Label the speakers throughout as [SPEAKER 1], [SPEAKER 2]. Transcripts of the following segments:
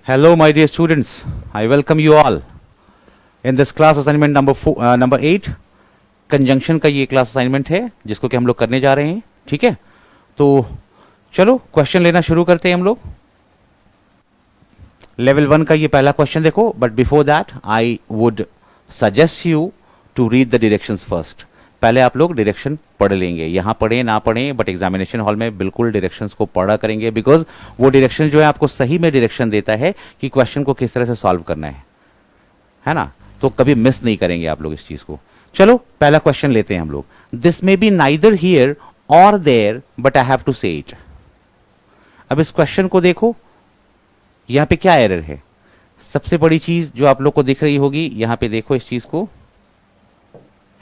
[SPEAKER 1] Hello, my dear students. I welcome you all in this class assignment number 8. Conjunction का ये class assignment है जिसको कि हम लोग करने जा रहे हैं. ठीक है, तो चलो क्वेश्चन लेना शुरू करते हैं हम लोग. लेवल 1 का ये पहला क्वेश्चन देखो, but before that I would suggest you to read the directions first. पहले आप लोग डायरेक्शन पढ़ लेंगे, यहाँ पढ़े ना पढ़े बट एग्जामिनेशन हॉल में बिल्कुल डायरेक्शंस को पढ़ा करेंगे, बिकॉज वो डायरेक्शन जो है आपको सही में डायरेक्शन देता है कि क्वेश्चन को किस तरह से सॉल्व करना है ना. तो कभी मिस नहीं करेंगे आप लोग इस चीज को. चलो पहला क्वेश्चन लेते हैं हम लोग. This may be neither here or there but I have to say it. अब इस क्वेश्चन को देखो, यहां पे क्या एरर है. सबसे बड़ी चीज जो आप लोग को दिख रही होगी, यहां पे देखो इस चीज को,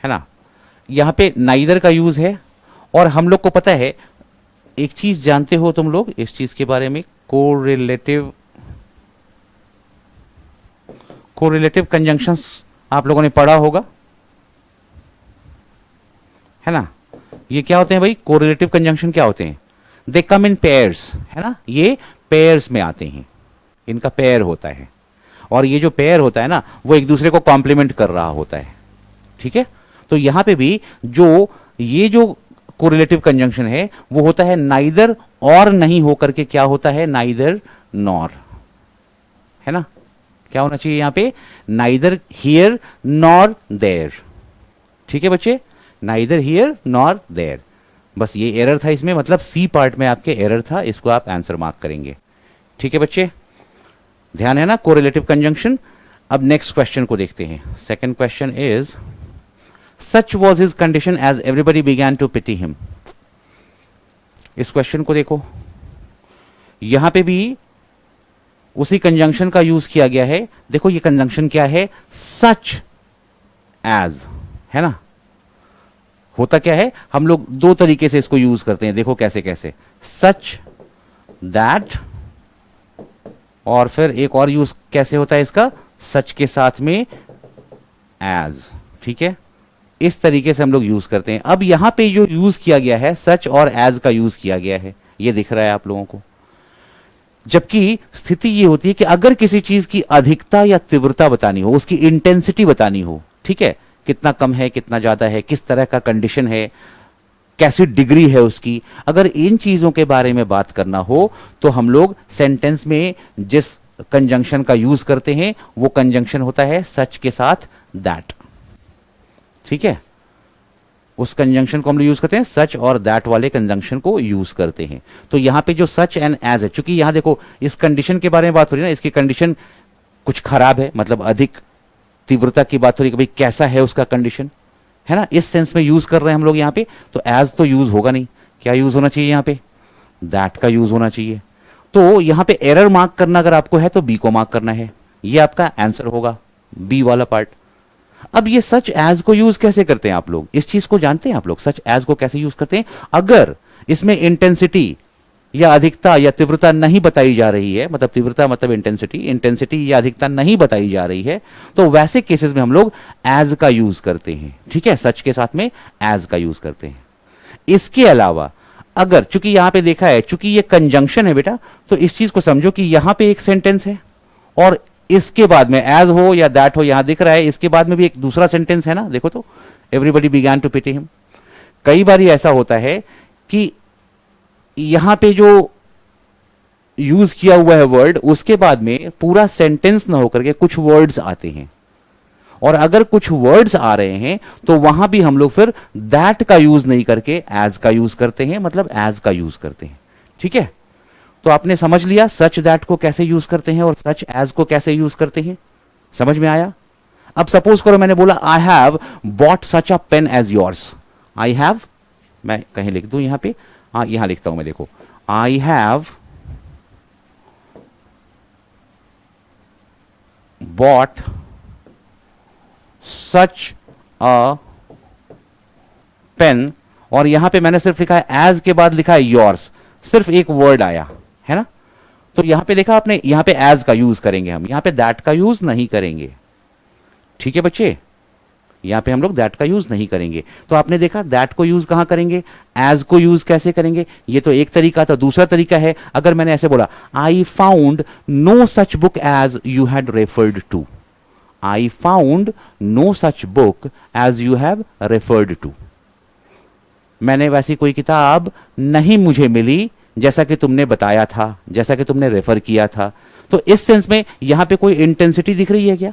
[SPEAKER 1] है ना. यहां पे नाइदर का यूज है और हम लोग को पता है, एक चीज जानते हो तुम लोग इस चीज के बारे में, कोरिलेटिव कंजंक्शंस आप लोगों ने पढ़ा होगा, है ना. ये क्या होते हैं भाई, कोरिलेटिव कंजंक्शन क्या होते हैं. दे कम इन पेयर्स, है ना. ये पेयर्स में आते हैं, इनका पेयर होता है, और ये जो पेयर होता है ना वो एक दूसरे को कॉम्प्लीमेंट कर रहा होता है. ठीक है, तो यहां पे भी ये जो कोरिलेटिव कंजंक्शन है वो होता है नाइदर और नहीं होकर के क्या होता है, नाइदर नॉर, है ना. क्या होना चाहिए यहां पे, नाइदर हियर नॉर देयर. ठीक है बच्चे, नाइदर हियर नॉर देयर. बस ये एरर था इसमें, मतलब सी पार्ट में आपके एरर था, इसको आप आंसर मार्क करेंगे. ठीक है बच्चे, ध्यान है ना, कोरिलेटिव कंजंक्शन. अब नेक्स्ट क्वेश्चन को देखते हैं. Second question is, such was his condition as everybody began to pity him. इस क्वेश्चन को देखो, यहां पे भी उसी कंजंक्शन का यूज किया गया है. देखो ये कंजंक्शन क्या है, सच एज, है ना. होता क्या है, हम लोग दो तरीके से इसको यूज करते हैं. देखो कैसे कैसे, सच दैट, और फिर एक और यूज कैसे होता है इसका, सच के साथ में एज. ठीक है, इस तरीके से हम लोग यूज करते हैं. अब यहां पे जो यूज किया गया है, सच और एज का यूज किया गया है, ये दिख रहा है आप लोगों को. जबकि स्थिति ये होती है कि अगर किसी चीज की अधिकता या तीव्रता बतानी हो, उसकी इंटेंसिटी बतानी हो, ठीक है, कितना कम है कितना ज्यादा है, किस तरह का कंडीशन है, कैसी डिग्री है उसकी, अगर इन चीजों के बारे में बात करना हो तो हम लोग सेंटेंस में जिस कंजंक्शन का यूज करते हैं वो कंजंक्शन होता है सच के साथ दैट. ठीक है, उस कंजंक्शन को हम लोग यूज करते हैं, सच और दैट वाले कंजंक्शन को यूज करते हैं. तो यहां पे जो सच एंड एज है, चूंकि यहां देखो इस कंडीशन के बारे में बात हो रही है ना, इसकी कंडीशन कुछ खराब है, मतलब अधिक तीव्रता की बात हो रही है कि भाई कैसा है उसका कंडीशन, है ना. इस सेंस में यूज कर रहे हैं हम लोग यहां पे. तो एज तो यूज होगा नहीं, क्या यूज होना चाहिए यहां पे, दैट का यूज होना चाहिए. तो यहां पे एरर मार्क करना अगर आपको है तो बी को मार्क करना है, ये आपका आंसर होगा, बी वाला पार्ट. अब ये सच एज को यूज कैसे करते हैं आप लोग, इस चीज को जानते हैं आप लोग, सच एज को कैसे यूज करते हैं. अगर इसमें इंटेंसिटी या अधिकता या तीव्रता नहीं बताई जा रही है, मतलब तीव्रता मतलब इंटेंसिटी या अधिकता नहीं बताई जा रही है, तो वैसे केसेस में हम लोग एज का यूज करते हैं. ठीक है, सच के साथ में एज का यूज करते हैं. इसके अलावा अगर, चूंकि यहां पे देखा है, चूंकि ये कंजंक्शन है बेटा, तो इस चीज को समझो कि यहां पे एक सेंटेंस है और इसके बाद में एज हो या दैट हो, यहां दिख रहा है, इसके बाद में भी एक दूसरा सेंटेंस है ना. देखो तो, everybody began to pity him. कई बार ऐसा होता है कि यहां पे जो यूज किया हुआ है वर्ड, उसके बाद में पूरा सेंटेंस ना होकर के कुछ वर्ड्स आते हैं, और अगर कुछ वर्ड्स आ रहे हैं तो वहां भी हम लोग फिर दैट का यूज नहीं करके एज का यूज करते हैं, मतलब एज का यूज करते हैं. ठीक है, तो आपने समझ लिया सच दैट को कैसे यूज करते हैं और सच एज को कैसे यूज करते हैं, समझ में आया. अब सपोज करो मैंने बोला I have bought such a pen as yours. I have, मैं कहीं लिख दूं यहां पे, हाँ यहां लिखता हूं मैं, देखो, I have bought such a pen, और यहां पे मैंने सिर्फ लिखा है एज के बाद लिखा है योर्स, सिर्फ एक वर्ड आया है ना. तो यहां पे देखा आपने, यहां पे एज का यूज करेंगे हम, यहां पे दैट का यूज नहीं करेंगे. ठीक है बच्चे, यहां पे हम लोग दैट का यूज नहीं करेंगे। तो आपने देखा दैट को यूज कहां करेंगे, एज को यूज कैसे करेंगे, ये तो एक तरीका था। दूसरा तरीका है, अगर मैंने ऐसे बोला I found no such book as you had referred to, I found no such book as you have referred to, मैंने वैसी कोई किताब नहीं मुझे मिली जैसा कि तुमने बताया था, जैसा कि तुमने रेफर किया था। तो इस सेंस में यहां पे कोई इंटेंसिटी दिख रही है क्या,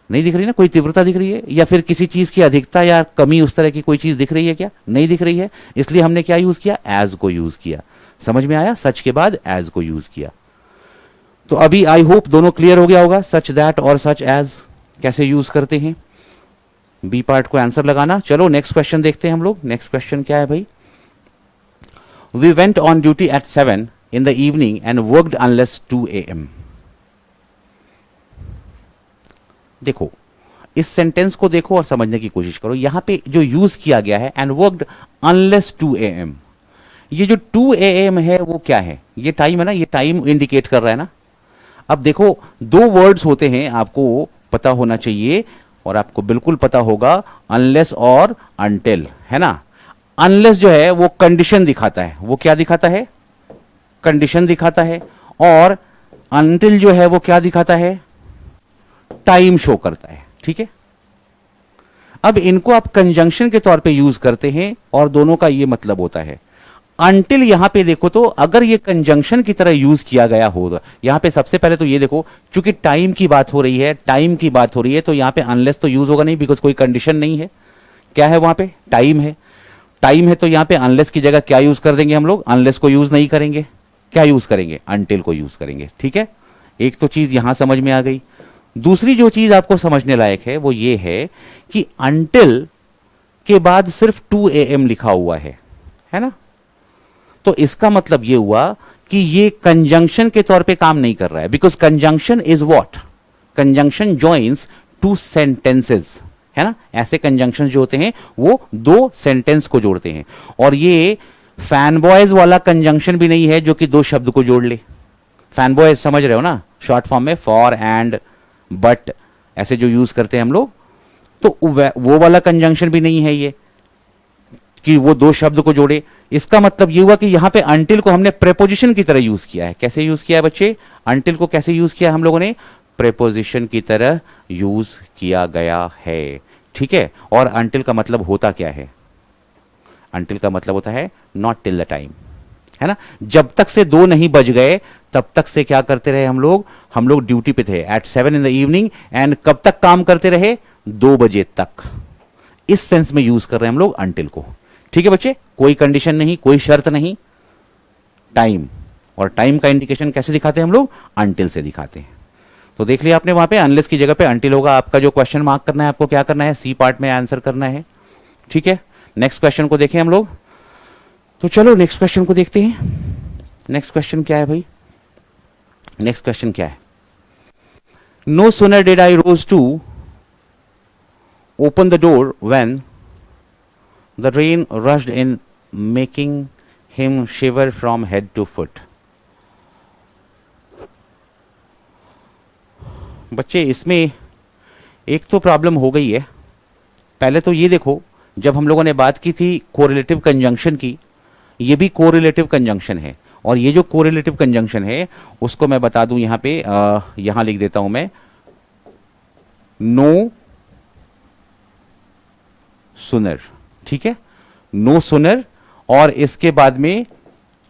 [SPEAKER 1] नहीं दिख रही ना, कोई तीव्रता दिख रही है, या फिर किसी चीज की अधिकता या कमी उस तरह की कोई चीज दिख रही है क्या, नहीं दिख रही है। इसलिए हमने क्या यूज किया, एज को यूज किया। समझ में आया, सच के बाद एज को यूज किया। तो अभी आई होप दोनों क्लियर हो गया होगा, सच दैट और सच एज कैसे यूज करते हैं। बी पार्ट को आंसर लगाना। चलो नेक्स्ट क्वेश्चन देखते हैं हम लोग। नेक्स्ट क्वेश्चन क्या है भाई, we went on duty at 7 in the evening and worked unless 2 AM। देखो इस सेंटेंस को देखो और समझने की कोशिश करो। यहां पे जो यूज किया गया है एंड वर्कड अनलेस 2 AM, ये जो 2 AM है वो क्या है, ये टाइम है ना, ये टाइम इंडिकेट कर रहा है ना। अब देखो दो वर्ड्स होते हैं, आपको पता होना चाहिए और आपको बिल्कुल पता होगा, अनलेस और अनटिल, है ना। अनलेस जो है वो कंडीशन दिखाता है, वो क्या दिखाता है, कंडीशन दिखाता है। और अनटिल जो है वो क्या दिखाता है, टाइम शो करता है। ठीक है, अब इनको आप कंजंक्शन के तौर पे यूज करते हैं और दोनों का ये मतलब होता है। अनटिल यहां पे देखो तो अगर ये कंजंक्शन की तरह यूज किया गया होगा, यहां पे सबसे पहले तो ये देखो, चूंकि टाइम की बात हो रही है, टाइम की बात हो रही है, तो यहां पे अनलेस तो यूज होगा नहीं, बिकॉज कोई कंडीशन नहीं है। क्या है वहां पे, टाइम है। टाइम है तो यहां पे अनलेस की जगह क्या यूज कर देंगे हम लोग, अनलेस को यूज नहीं करेंगे, क्या यूज करेंगे, अनटिल को यूज करेंगे। ठीक है, एक तो चीज यहां समझ में आ गई। दूसरी जो चीज आपको समझने लायक है वो ये है कि अनटिल के बाद सिर्फ 2 AM लिखा हुआ है ना। तो इसका मतलब ये हुआ कि ये कंजंक्शन के तौर पे काम नहीं कर रहा है, because conjunction is what, conjunction joins 2 sentences, है ना। ऐसे कंजंक्शन जो होते हैं वो 2 सेंटेंस को जोड़ते हैं। और ये फैन बॉयज वाला कंजंक्शन भी नहीं है जो कि 2 शब्द को जोड़ ले। फैन बॉयज समझ रहे हो ना, शॉर्ट फॉर्म में फॉर एंड बट ऐसे जो यूज करते हैं हम लोग, तो वो वाला कंजंक्शन भी नहीं है ये कि वो 2 शब्द को जोड़े। इसका मतलब ये हुआ कि यहां पे अनटिल को हमने प्रेपोजिशन की तरह यूज किया है। कैसे यूज किया है बच्चे, अनटिल को कैसे यूज किया हम लोगों ने, प्रेपोजिशन की तरह यूज किया गया है। ठीक है, और अनटिल का मतलब होता क्या है, अनटिल का मतलब होता है नॉट टिल द टाइम, है ना। जब तक से 2 नहीं बज गए तब तक से क्या करते रहे हम लोग ड्यूटी पे थे at 7 in the evening, and कब तक काम करते रहे, 2 बजे तक। इस सेंस में यूज कर रहे हैं हम लोग अनटिल को। ठीक है बच्चे, कोई कंडीशन नहीं, कोई शर्त नहीं, टाइम। और टाइम का इंडिकेशन कैसे दिखाते हैं हम लोग, अनटिल से दिखाते हैं। तो देख लिया आपने, वहां पे अनलेस की जगह पे अनटिल होगा। आपका जो क्वेश्चन मार्क करना है, आपको क्या करना है, सी पार्ट में आंसर करना है। ठीक है, नेक्स्ट क्वेश्चन को देखें हम लोग। तो चलो नेक्स्ट क्वेश्चन को देखते हैं। नेक्स्ट क्वेश्चन क्या है भाई, नेक्स्ट क्वेश्चन क्या है, no sooner did I rose to open the door when the rain rushed in making him shiver from head to foot. बच्चे इसमें एक तो प्रॉब्लम हो गई है। पहले तो ये देखो, जब हम लोगों ने बात की थी कोरिलेटिव कंजंक्शन की, ये भी कोरिलेटिव कंजंक्शन है। और ये जो कोरिलेटिव कंजंक्शन है उसको मैं बता दूं यहां पे, यहां लिख देता हूं मैं, नो सुनर। ठीक है, नो सुनर, और इसके बाद में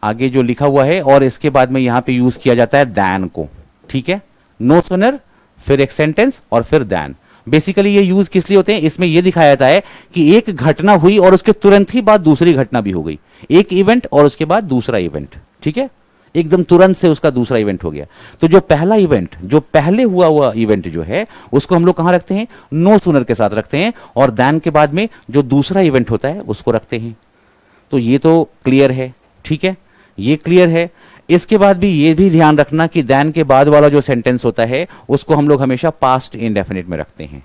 [SPEAKER 1] आगे जो लिखा हुआ है, और इसके बाद में यहां पे यूज किया जाता है दैन को। ठीक है, नो सुनर, फिर एक सेंटेंस और फिर दैन। बेसिकली ये यूज किस लिए होते हैं, इसमें ये दिखाया जाता है कि एक घटना हुई और उसके तुरंत ही बाद दूसरी घटना भी हो गई। एक इवेंट और उसके बाद दूसरा इवेंट। ठीक है, एकदम तुरंत से उसका दूसरा इवेंट हो गया। तो जो पहला इवेंट, जो पहले हुआ इवेंट जो है, उसको हम लोग कहां रखते हैं, नो सूनर के साथ रखते हैं, और दैन के बाद में जो दूसरा इवेंट होता है उसको रखते हैं। तो ये तो क्लियर है। ठीक है, ये क्लियर है। इसके बाद भी ये भी ध्यान रखना कि दैन के बाद वाला जो सेंटेंस होता है उसको हम लोग हमेशा पास्ट इंडेफिनिट में रखते हैं।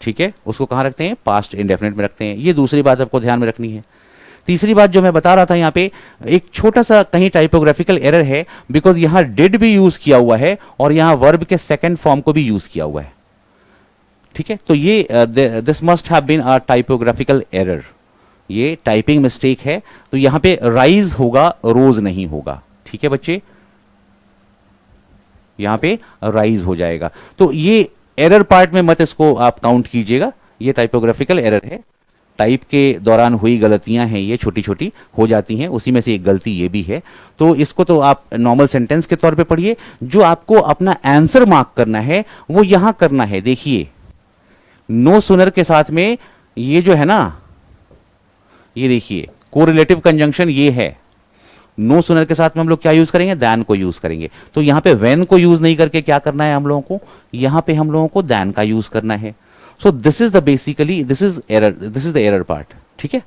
[SPEAKER 1] ठीक है, उसको कहां रखते हैं, पास्ट इंडेफिनिट में रखते हैं। ये दूसरी बात आपको ध्यान में रखनी है। तीसरी बात जो मैं बता रहा था, यहां पे एक छोटा सा कहीं टाइपोग्राफिकल एरर है, बिकॉज यहां डिड भी यूज किया हुआ है और यहां वर्ब के सेकंड फॉर्म को भी यूज किया हुआ है। ठीक है, तो ये this must have been a typographical error, ये टाइपिंग मिस्टेक है। तो यहां पे राइज होगा, रोज नहीं होगा। ठीक है बच्चे, यहां पे राइज हो जाएगा। तो ये एरर पार्ट में मत इसको आप काउंट कीजिएगा, ये टाइपोग्राफिकल एरर है। टाइप के दौरान हुई गलतियां हैं, ये छोटी छोटी हो जाती हैं, उसी में से एक गलती ये भी है। तो इसको तो आप नॉर्मल सेंटेंस के तौर पे पढ़िए। जो आपको अपना आंसर मार्क करना है वो यहां करना है। देखिए, नो सुनर के साथ में ये जो है ना, ये देखिए कोरिलेटिव कंजंक्शन ये है। नो सुनर के साथ में हम लोग क्या यूज करेंगे, दैन को यूज करेंगे। तो यहां पे वेन को यूज नहीं करके क्या करना है हम लोगों को, यहां पे हम लोगों को दैन का यूज करना है। So this is the basically this is the error part. ठीक है,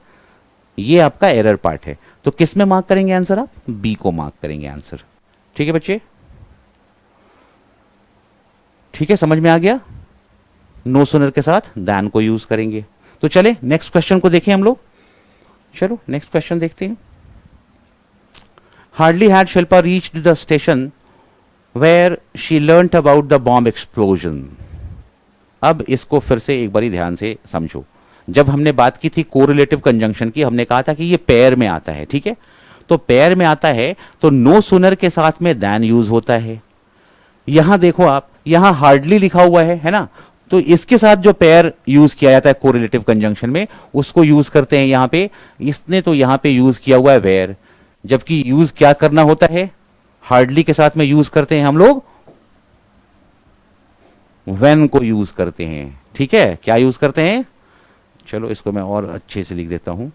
[SPEAKER 1] ये आपका एरर पार्ट है। तो किस में मार्क करेंगे आंसर, आप बी को मार्क करेंगे आंसर। ठीक है बच्चे, ठीक है, समझ में आ गया। नो सुनर के साथ दैन को यूज करेंगे। तो चले नेक्स्ट क्वेश्चन को देखें हम लोग। चलो नेक्स्ट क्वेश्चन देखते हैं। Hardly had Shilpa reached the station where she learned about the bomb explosion. अब इसको फिर से एक बारी ध्यान से समझो। जब हमने बात की थी कोरिलेटिव कंजंक्शन की, हमने कहा था कि ये पेयर में आता है। ठीक है, तो पेयर में आता है तो नो सुनर के साथ में दैन यूज होता है। यहां देखो आप, यहां हार्डली लिखा हुआ है ना, तो इसके साथ जो पेयर यूज किया जाता है कोरिलेटिव कंजंक्शन में, उसको यूज करते हैं यहां पे। इसने तो यहां पे यूज किया हुआ है वेयर, जबकि यूज क्या करना होता है, हार्डली के साथ में यूज करते हैं हम लोग व्हेन को यूज करते हैं। ठीक है, क्या यूज करते हैं, चलो इसको मैं और अच्छे से लिख देता हूं।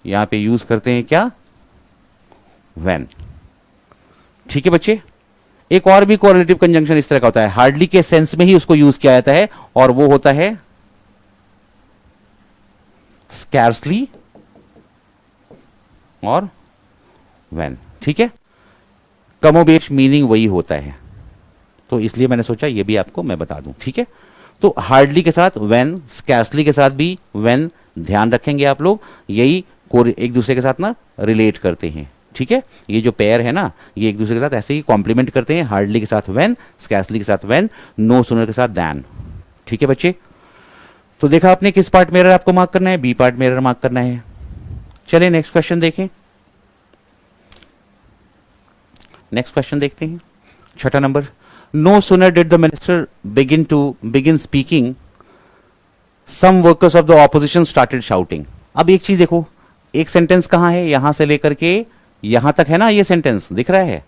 [SPEAKER 1] यहां पे यूज करते हैं क्या, व्हेन। ठीक है बच्चे, एक और भी कोरिलेटिव कंजंक्शन इस तरह का होता है, हार्डली के सेंस में ही उसको यूज किया जाता है, और वो होता है स्कैर्सली और व्हेन। ठीक है, कमोबेश मीनिंग वही होता है, तो इसलिए मैंने सोचा ये भी आपको मैं बता दूं। ठीक है, तो हार्डली के साथ व्हेन, स्कैर्सली के साथ भी व्हेन, ध्यान रखेंगे आप लोग, यही एक दूसरे के साथ ना रिलेट करते हैं। ठीक है, ये जो पेयर है ना, ये एक दूसरे के साथ ऐसे ही कॉम्प्लीमेंट करते हैं। हार्डली के साथ व्हेन, स्कैर्सली के साथ व्हेन, नो सुनर के साथ दैन। ठीक है बच्चे, तो देखा आपने किस पार्ट में एरर आपको मार्क करना है, बी पार्ट में एरर मार्क करना है। चलिए नेक्स्ट क्वेश्चन देखें। नेक्स्ट क्वेश्चन देखते हैं, छठा नंबर। No sooner did the minister begin speaking, some workers of the opposition started shouting. अब एक चीज देखो, एक सेंटेंस कहां है, यहां से लेकर के यहां तक है ना, ये सेंटेंस दिख रहा है,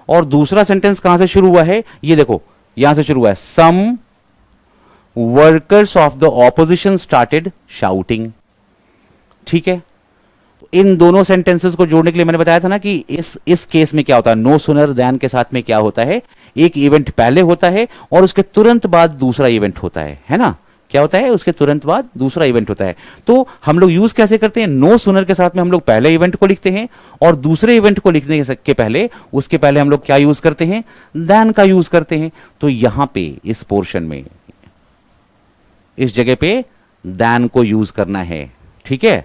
[SPEAKER 1] और दूसरा सेंटेंस कहां से शुरू हुआ है, ये देखो यहां से शुरू हुआ है, some workers of the opposition started shouting. ठीक है, इन दोनों सेंटेंसेस को जोड़ने के लिए मैंने बताया था ना कि इस केस में क्या होता है, नो सुनर दैन के साथ में क्या होता है, एक इवेंट पहले होता है और उसके तुरंत बाद दूसरा इवेंट होता है ना। क्या होता है, उसके तुरंत बाद दूसरा इवेंट होता है। तो हम लोग यूज कैसे करते हैं, नो सुनर के साथ में हम लोग पहले इवेंट को लिखते हैं, और दूसरे इवेंट को लिखने के पहले, उसके पहले हम लोग क्या यूज करते हैं, दैन का यूज करते हैं। तो यहां पे इस पोर्शन में, इस जगह पे दैन को यूज करना है। ठीक है,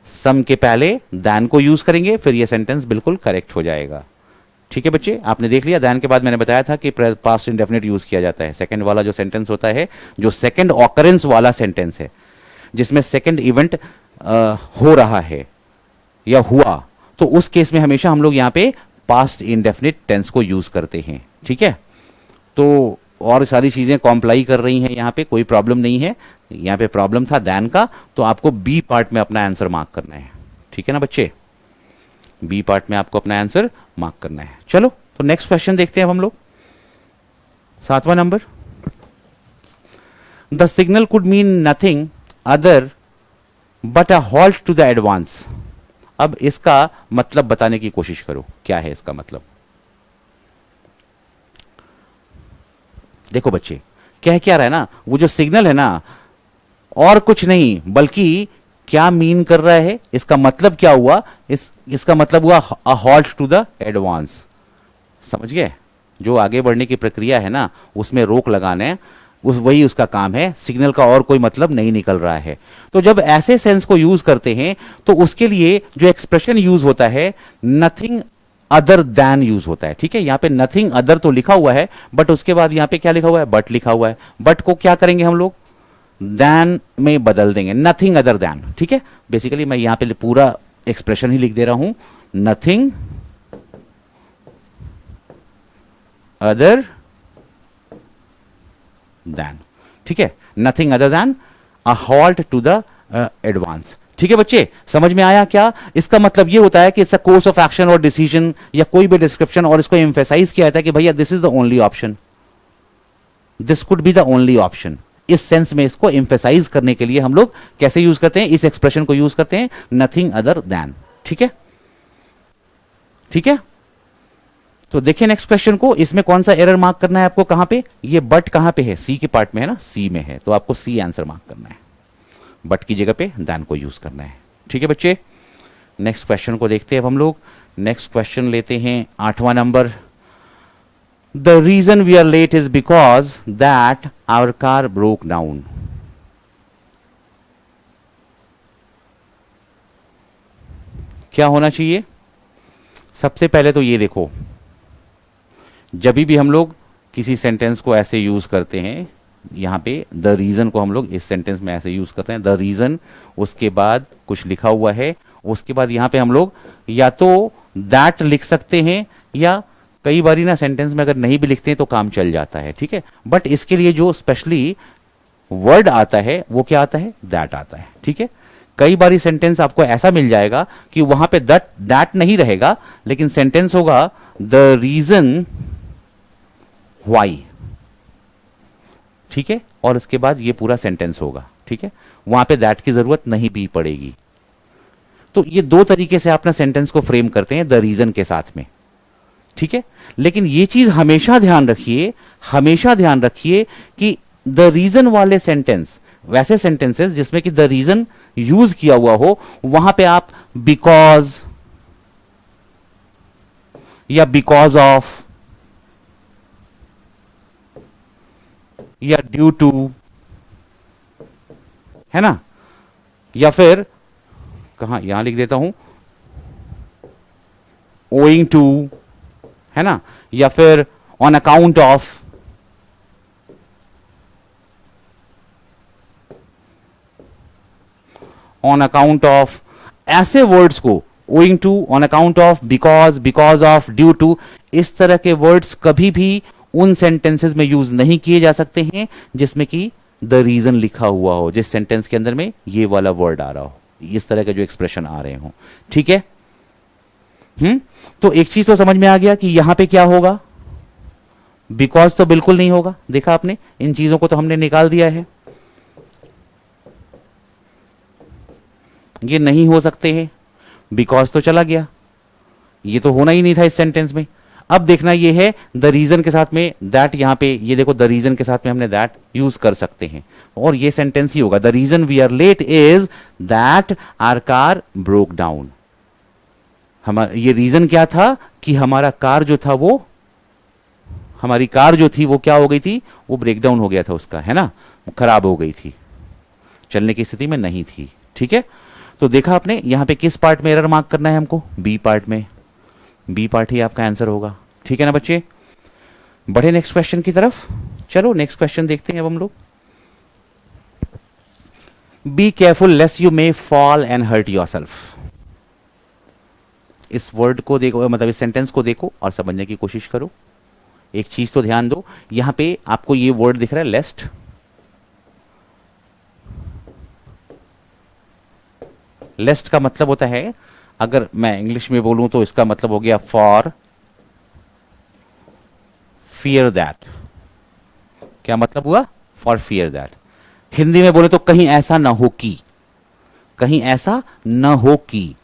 [SPEAKER 1] सम के पहले दैन को यूज करेंगे, फिर यह सेंटेंस बिल्कुल करेक्ट हो जाएगा। ठीक है बच्चे, आपने देख लिया, दैन के बाद मैंने बताया था कि पास्ट इंडेफिनिट यूज किया जाता है। सेकंड वाला जो सेंटेंस होता है, जो सेकंड ऑकरेंस वाला सेंटेंस है, जिसमें सेकंड इवेंट हो रहा है या हुआ, तो उस केस में हमेशा हम लोग यहां पे पास्ट इंडेफिनिट टेंस को यूज करते हैं। ठीक है, तो और सारी चीजें कॉम्प्लाई कर रही हैं, यहां पे कोई प्रॉब्लम नहीं है। यहां पे प्रॉब्लम था दैन का, तो आपको बी पार्ट में अपना आंसर मार्क करना है। ठीक है ना बच्चे, बी पार्ट में आपको अपना आंसर मार्क करना है। चलो तो नेक्स्ट क्वेश्चन देखते हैं अब हम लोग, सातवां नंबर। The signal could mean nothing other but a halt to the advance. अब इसका मतलब बताने की कोशिश करो, क्या है इसका मतलब। देखो बच्चे, कह क्या रहा है ना, वो जो सिग्नल है ना, और कुछ नहीं बल्कि क्या मीन कर रहा है, इसका मतलब क्या हुआ, इसका मतलब हुआ a halt to the advance. समझ गए, जो आगे बढ़ने की प्रक्रिया है ना, उसमें रोक लगाने, वही उसका काम है। सिग्नल का और कोई मतलब नहीं निकल रहा है। तो जब ऐसे सेंस को यूज करते हैं, तो उसके लिए जो एक्सप्रेशन यूज होता है, नथिंग अदर देन यूज होता है, ठीक है। यहां पे नथिंग अदर तो लिखा हुआ है, बट उसके बाद यहां पे क्या लिखा हुआ है, बट लिखा हुआ है। बट को क्या करेंगे हम लोग, देन में बदल देंगे, नथिंग अदर देन, ठीक है। बेसिकली मैं यहां पे पूरा एक्सप्रेशन ही लिख दे रहा हूं, नथिंग अदर देन, ठीक है, nothing other than a halt to the advance, ठीक है बच्चे, समझ में आया क्या। इसका मतलब ये होता है कि it's a course of action और डिसीजन या कोई भी डिस्क्रिप्शन, और इसको एम्फेसाइज किया जाता है कि भैया this is the only option, this could be the only option. इस सेंस में इसको एम्फेसाइज करने के लिए हम लोग कैसे यूज करते हैं, इस एक्सप्रेशन को यूज करते हैं, नथिंग अदर देन, ठीक है, ठीक है। तो देखिए नेक्स्ट क्वेश्चन को, इसमें कौन सा एरर मार्क करना है आपको, कहां पे, ये बट कहां पे है, सी के पार्ट में है ना, सी में है, तो आपको सी आंसर मार्क करना है, बट की जगह पे देन को यूज करना है, ठीक है बच्चे। नेक्स्ट क्वेश्चन को देखते हैं अब हम लोग। नेक्स्ट क्वेश्चन लेते हैं 8वां number. The reason we are late is because that our car broke down. क्या होना चाहिए, सबसे पहले तो ये देखो, जब भी हम लोग किसी सेंटेंस को ऐसे यूज करते हैं, यहां पे द रीजन को हम लोग इस सेंटेंस में ऐसे यूज करते हैं, द रीजन, उसके बाद कुछ लिखा हुआ है, उसके बाद यहां पे हम लोग या तो दैट लिख सकते हैं, या कई बारी ना सेंटेंस में अगर नहीं भी लिखते हैं तो काम चल जाता है, ठीक है। बट इसके लिए जो स्पेशली वर्ड आता है वो क्या आता है, दैट आता है, ठीक है। कई बारी सेंटेंस आपको ऐसा मिल जाएगा कि वहां पे दैट नहीं रहेगा, लेकिन सेंटेंस होगा द रीजन व्हाई, ठीक है, और इसके बाद ये पूरा सेंटेंस होगा, ठीक है, वहां पे दैट की जरूरत नहीं भी पड़ेगी। तो ये दो तरीके से आप ना सेंटेंस को फ्रेम करते हैं द रीजन के साथ में, ठीक है। लेकिन ये चीज हमेशा ध्यान रखिए, हमेशा ध्यान रखिए कि द रीजन वाले सेंटेंस, वैसे सेंटेंसेस जिसमें कि द रीजन यूज किया हुआ हो, वहां पे आप बिकॉज या बिकॉज ऑफ या ड्यू टू, है ना, या फिर कहां, यहां लिख देता हूं ओइंग टू, है ना, या फिर on account of, on account of, ऐसे वर्ड्स को owing to, on account of, because, because of, due to, इस तरह के वर्ड्स कभी भी उन सेंटेंसेस में यूज नहीं किए जा सकते हैं जिसमें कि द रीजन लिखा हुआ हो, जिस सेंटेंस के अंदर में ये वाला वर्ड आ रहा हो, इस तरह के जो एक्सप्रेशन आ रहे हो, ठीक है। तो एक चीज तो समझ में आ गया कि यहां पे क्या होगा, बिकॉज तो बिल्कुल नहीं होगा, देखा आपने, इन चीजों को तो हमने निकाल दिया है, ये नहीं हो सकते हैं, बिकॉज तो चला गया, ये तो होना ही नहीं था इस सेंटेंस में। अब देखना ये है द रीजन के साथ में दैट, यहां पे ये देखो द रीजन के साथ में हमने दैट यूज कर सकते हैं, और ये सेंटेंस ही होगा, the reason we are late is that our car broke down. ये रीजन क्या था कि हमारा कार जो था वो, हमारी कार जो थी वो क्या हो गई थी, वो ब्रेक डाउन हो गया था उसका, है ना, खराब हो गई थी, चलने की स्थिति में नहीं थी, ठीक है। तो देखा आपने यहां पे किस पार्ट में एरर मार्क करना है हमको, बी पार्ट में, बी पार्ट ही आपका आंसर होगा, ठीक है ना बच्चे। बढ़े नेक्स्ट क्वेश्चन की तरफ, चलो नेक्स्ट क्वेश्चन देखते हैं अब हम लोग। Be careful lest you may fall and hurt yourself. इस वर्ड को देखो, मतलब इस सेंटेंस को देखो और समझने की कोशिश करो। एक चीज तो ध्यान दो, यहां पे आपको ये वर्ड दिख रहा है लेस्ट, लेस्ट का मतलब होता है, अगर मैं इंग्लिश में बोलूं तो इसका मतलब हो गया फॉर फियर दैट। क्या मतलब हुआ, फॉर फियर दैट। हिंदी में बोले तो कहीं ऐसा ना हो कि, कहीं ऐसा ना हो कि।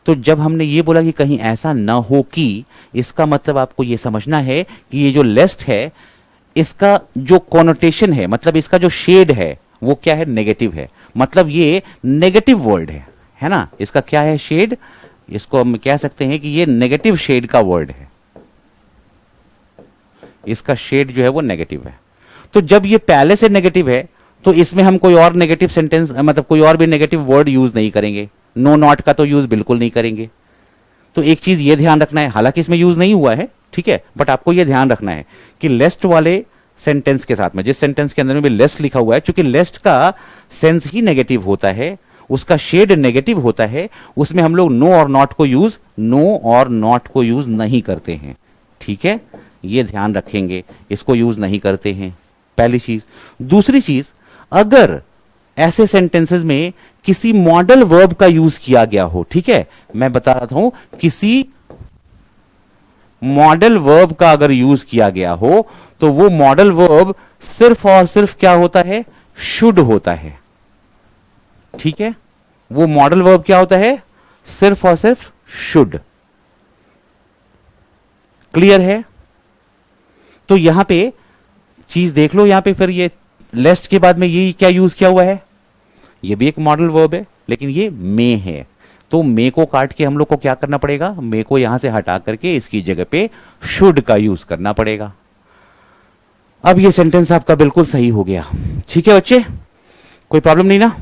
[SPEAKER 1] तो जब हमने ये बोला कि कहीं ऐसा ना हो कि, इसका मतलब आपको ये समझना है कि ये जो लेस्ट है, इसका जो कॉनोटेशन है, मतलब इसका जो शेड है वो क्या है, नेगेटिव है, मतलब ये नेगेटिव वर्ड है ना, इसका क्या है शेड, इसको हम कह सकते हैं कि ये नेगेटिव शेड का वर्ड है, इसका शेड जो है वो नेगेटिव है। तो जब ये पहले से नेगेटिव है तो इसमें हम कोई और नेगेटिव सेंटेंस, मतलब कोई और भी नेगेटिव वर्ड यूज नहीं करेंगे, नो नॉट का तो यूज बिल्कुल नहीं करेंगे। तो एक चीज ये ध्यान रखना है, हालांकि इसमें यूज नहीं हुआ है, ठीक है, बट आपको ये ध्यान रखना है कि लेस्ट वाले सेंटेंस के साथ में, जिस सेंटेंस के अंदर में भी लेस्ट लिखा हुआ है, चूंकि लेस्ट का सेंस ही नेगेटिव होता है, उसका शेड नेगेटिव होता है, उसमें हम लोग नो और नॉट को यूज नहीं करते हैं, ठीक है, ये ध्यान रखेंगे, इसको यूज नहीं करते हैं, पहली चीज। दूसरी चीज, अगर ऐसे सेंटेंसेस में किसी मॉडल वर्ब का यूज किया गया हो, ठीक है, मैं बता रहा हूं, किसी मॉडल वर्ब का अगर यूज किया गया हो तो वो मॉडल वर्ब सिर्फ और सिर्फ क्या होता है, शुड होता है, ठीक है, वो मॉडल वर्ब क्या होता है, सिर्फ और सिर्फ शुड। क्लियर है? तो यहां पे चीज देख लो, यहां पे फिर ये लेस्ट के बाद में ये क्या यूज किया हुआ है, ये भी एक मॉडल वर्ब है, लेकिन ये मे है, तो मे को काट के हम लोग को क्या करना पड़ेगा, मे को यहां से हटा करके इसकी जगह पे शुड का यूज करना पड़ेगा। अब ये सेंटेंस आपका बिल्कुल सही हो गया, ठीक है बच्चे, कोई प्रॉब्लम नहीं ना?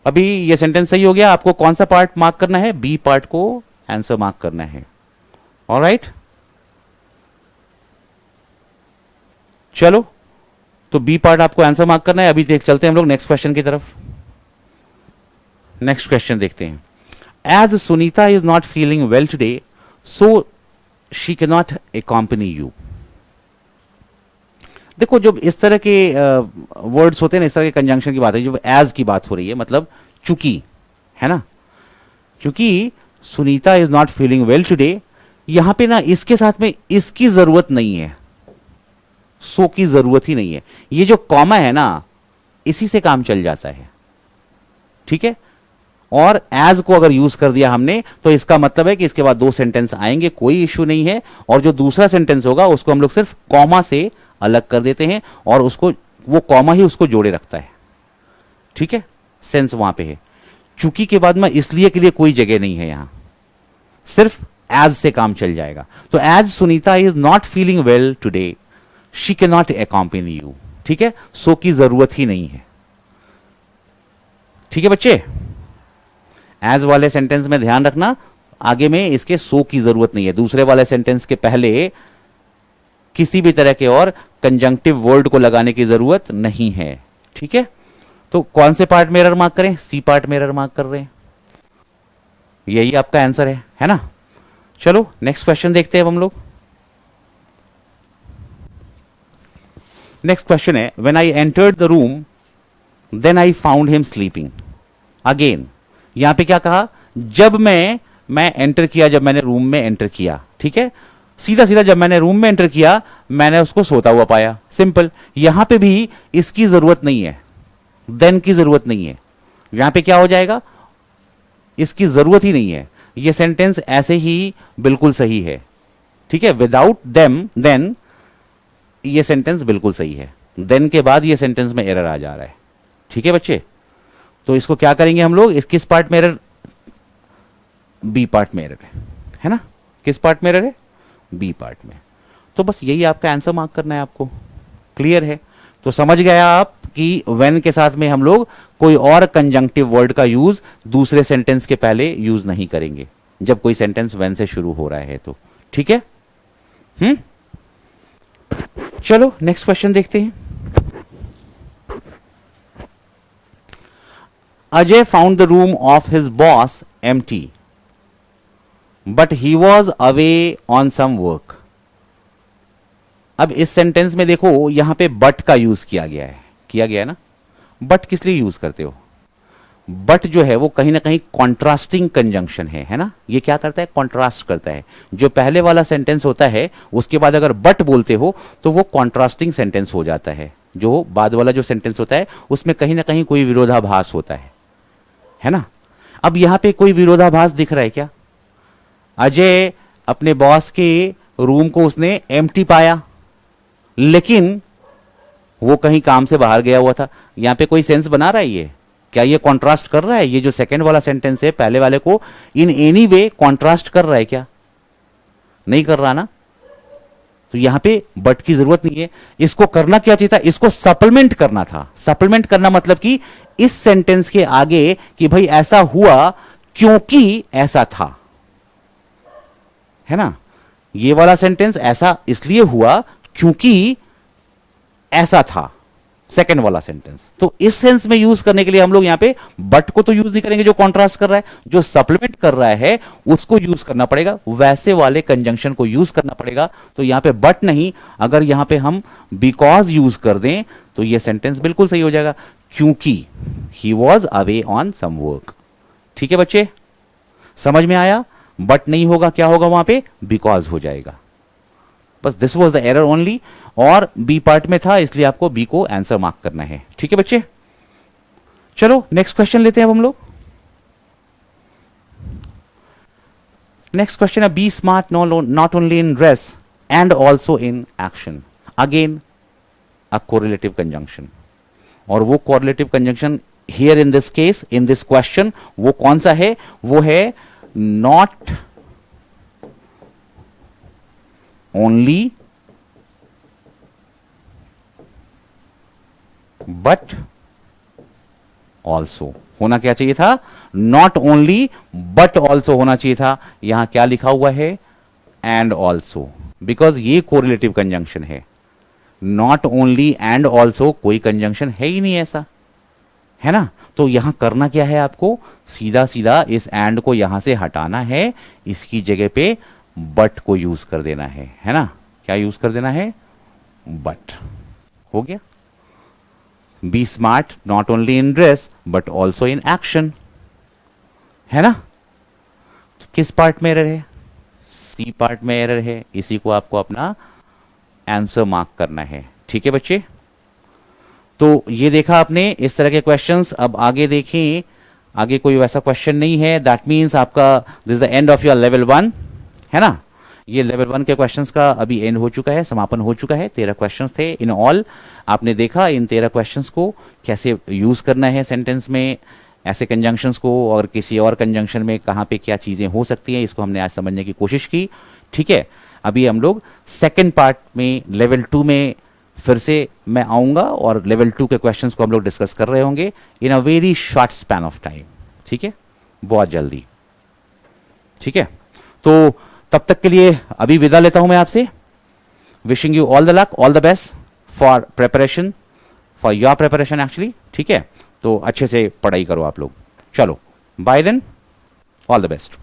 [SPEAKER 1] अभी ये सेंटेंस सही हो गया, आपको कौन सा पार्ट मार्क करना है, बी पार्ट को आंसर मार्क करना है। ऑलराइट, चलो, तो बी पार्ट आपको आंसर मार्क करना है। अभी चलते हैं हम लोग नेक्स्ट क्वेश्चन की तरफ। नेक्स्ट क्वेश्चन देखते हैं। As Sunita is not feeling well today, so she can not accompany you. देखो, जब इस तरह के वर्ड्स होते हैं ना, इस तरह के कंजंक्शन की बात है, जब एज की बात हो रही है, मतलब चूंकि, है ना, चूंकि Sunita is not feeling well today, यहां पे ना इसके साथ में इसकी जरूरत नहीं है, सो की जरूरत ही नहीं है। ये जो कॉमा है ना, इसी से काम चल जाता है, ठीक है। और एज को अगर यूज कर दिया हमने, तो इसका मतलब है कि इसके बाद दो सेंटेंस आएंगे, कोई इश्यू नहीं है, और जो दूसरा सेंटेंस होगा उसको हम लोग सिर्फ कॉमा से अलग कर देते हैं, और उसको वो कॉमा ही उसको जोड़े रखता है, ठीक है, सेंस वहां पे है। चूंकि के बाद में इसलिए के लिए कोई जगह नहीं है, यहां सिर्फ एज से काम चल जाएगा। तो as Sunita is not feeling well today, she can not accompany you, ठीक है, सो की जरूरत ही नहीं है, ठीक है बच्चे। एज वाले सेंटेंस में ध्यान रखना, आगे में इसके सो की जरूरत नहीं है, दूसरे वाले सेंटेंस के पहले किसी भी तरह के और कंजंक्टिव वर्ड को लगाने की जरूरत नहीं है, ठीक है। तो कौन से पार्ट में एरर मार्क करें, सी पार्ट में एरर मार्क कर रहे हैं, यही आपका आंसर है ना। चलो नेक्स्ट क्वेश्चन देखते हैं अब हम लोग। नेक्स्ट क्वेश्चन है, when I entered the room then I found him sleeping. Again यहां पे क्या कहा, जब मैं एंटर किया, जब मैंने रूम में एंटर किया, ठीक है, सीधा सीधा जब मैंने रूम में एंटर किया, मैंने उसको सोता हुआ पाया, सिंपल। यहां पे भी इसकी जरूरत नहीं है, देन की जरूरत नहीं है, यहां पे क्या हो जाएगा, इसकी जरूरत ही नहीं है। ये सेंटेंस ऐसे ही बिल्कुल सही है, ठीक है, विदाउट देम देन ये सेंटेंस बिल्कुल सही है, देन के बाद ये सेंटेंस में एरर आ जा रहा है, ठीक है बच्चे। तो इसको क्या करेंगे हम लोग, इस किस पार्ट में एरर, बी पार्ट में एरर है ना, किस पार्ट में एरर है, बी पार्ट में। तो बस यही आपका आंसर मार्क करना है आपको, क्लियर है। तो समझ गया आप कि व्हेन के साथ में हम लोग कोई और कंजंक्टिव वर्ड का यूज दूसरे सेंटेंस के पहले यूज नहीं करेंगे, जब कोई सेंटेंस व्हेन से शुरू हो रहा है तो, ठीक है। चलो नेक्स्ट क्वेश्चन देखते हैं। Ajay found the room of his boss empty but he was away on some work. अब इस सेंटेंस में देखो, यहां पे बट का यूज किया गया है ना। बट किस लिए यूज करते हो, बट जो है वो कहीं ना कहीं कॉन्ट्रास्टिंग कंजंक्शन है ना। ये क्या करता है, कॉन्ट्रास्ट करता है। जो पहले वाला सेंटेंस होता है उसके बाद अगर बट बोलते हो तो वो कॉन्ट्रास्टिंग सेंटेंस हो जाता है। जो बाद वाला जो सेंटेंस होता है उसमें कहीं ना कहीं कोई विरोधाभास होता है ना। अब यहां पे कोई विरोधाभास दिख रहा है क्या, अजय अपने बॉस के रूम को उसने एम्प्टी पाया, लेकिन वो कहीं काम से बाहर गया हुआ था। यहां पे कोई सेंस बना रहा है ये, क्या ये कॉन्ट्रास्ट कर रहा है, ये जो सेकंड वाला सेंटेंस है पहले वाले को इन एनी वे कॉन्ट्रास्ट कर रहा है क्या, नहीं कर रहा ना। तो यहां पे बट की जरूरत नहीं है। इसको करना क्या चाहिए था, इसको सप्लीमेंट करना था। सप्लीमेंट करना मतलब कि इस सेंटेंस के आगे कि भाई ऐसा हुआ क्योंकि ऐसा था, है ना। ये वाला सेंटेंस ऐसा इसलिए हुआ क्योंकि ऐसा था सेकंड वाला सेंटेंस। तो इस सेंस में यूज करने के लिए हम लोग यहां पे बट को तो यूज नहीं करेंगे जो कॉन्ट्रास्ट कर रहा है, जो सप्लीमेंट कर रहा है उसको यूज करना पड़ेगा, वैसे वाले कंजंक्शन को यूज करना पड़ेगा। तो यहां पे बट नहीं, अगर यहां पे हम बिकॉज यूज कर दें तो ये सेंटेंस बिल्कुल सही हो जाएगा, क्योंकि he was away on some work. ठीक है बच्चे, समझ में आया। बट नहीं होगा, क्या होगा वहां पे, बिकॉज हो जाएगा। बस this was the error only, और बी पार्ट में था इसलिए आपको बी को आंसर मार्क करना है। ठीक है बच्चे, चलो नेक्स्ट क्वेश्चन लेते हैं अब हम लोग। नेक्स्ट क्वेश्चन है be smart not only in dress and also in action. Again a correlative conjunction, और वो correlative conjunction here in this case, in this question, वो कौन सा है, वो है नॉट ओनली बट ऑल्सो। होना क्या चाहिए था, नॉट ओनली बट ऑल्सो होना चाहिए था। यहां क्या लिखा हुआ है, एंड ऑल्सो, बिकॉज ये कोरिलेटिव कंजंक्शन है। नॉट ओनली एंड ऑल्सो कोई कंजंक्शन है ही नहीं ऐसा, है ना। तो यहां करना क्या है, आपको सीधा सीधा इस एंड को यहां से हटाना है, इसकी जगह पे बट को यूज कर देना है ना। क्या यूज कर देना है, बट। हो गया, be smart not only in dress but also in action, है ना। तो किस पार्ट में एरर है, सी पार्ट में एरर है, इसी को आपको अपना आंसर मार्क करना है। ठीक है बच्चे, तो ये देखा आपने इस तरह के क्वेश्चंस। अब आगे देखें, आगे कोई वैसा क्वेश्चन नहीं है, दैट मीन्स आपका this is the end of your level 1, है ना। ये लेवल 1 के क्वेश्चंस का अभी एंड हो चुका है, समापन हो चुका है। 13 क्वेश्चंस थे इन ऑल। आपने देखा इन 13 क्वेश्चंस को कैसे यूज करना है सेंटेंस में, ऐसे कंजंक्शंस को, और किसी और कंजंक्शन में कहाँ पे क्या चीजें हो सकती हैं, इसको हमने आज समझने की कोशिश की। ठीक है, अभी हम लोग सेकेंड पार्ट में लेवल 2 में फिर से मैं आऊंगा, और लेवल 2 के क्वेश्चंस को हम लोग डिस्कस कर रहे होंगे in a very short span of time. ठीक है, बहुत जल्दी। ठीक है, तो तब तक के लिए अभी विदा लेता हूं मैं आपसे। Wishing you all the luck, all the best for preparation, for your preparation actually. ठीक है, तो अच्छे से पढ़ाई करो आप लोग। चलो bye then, all the best.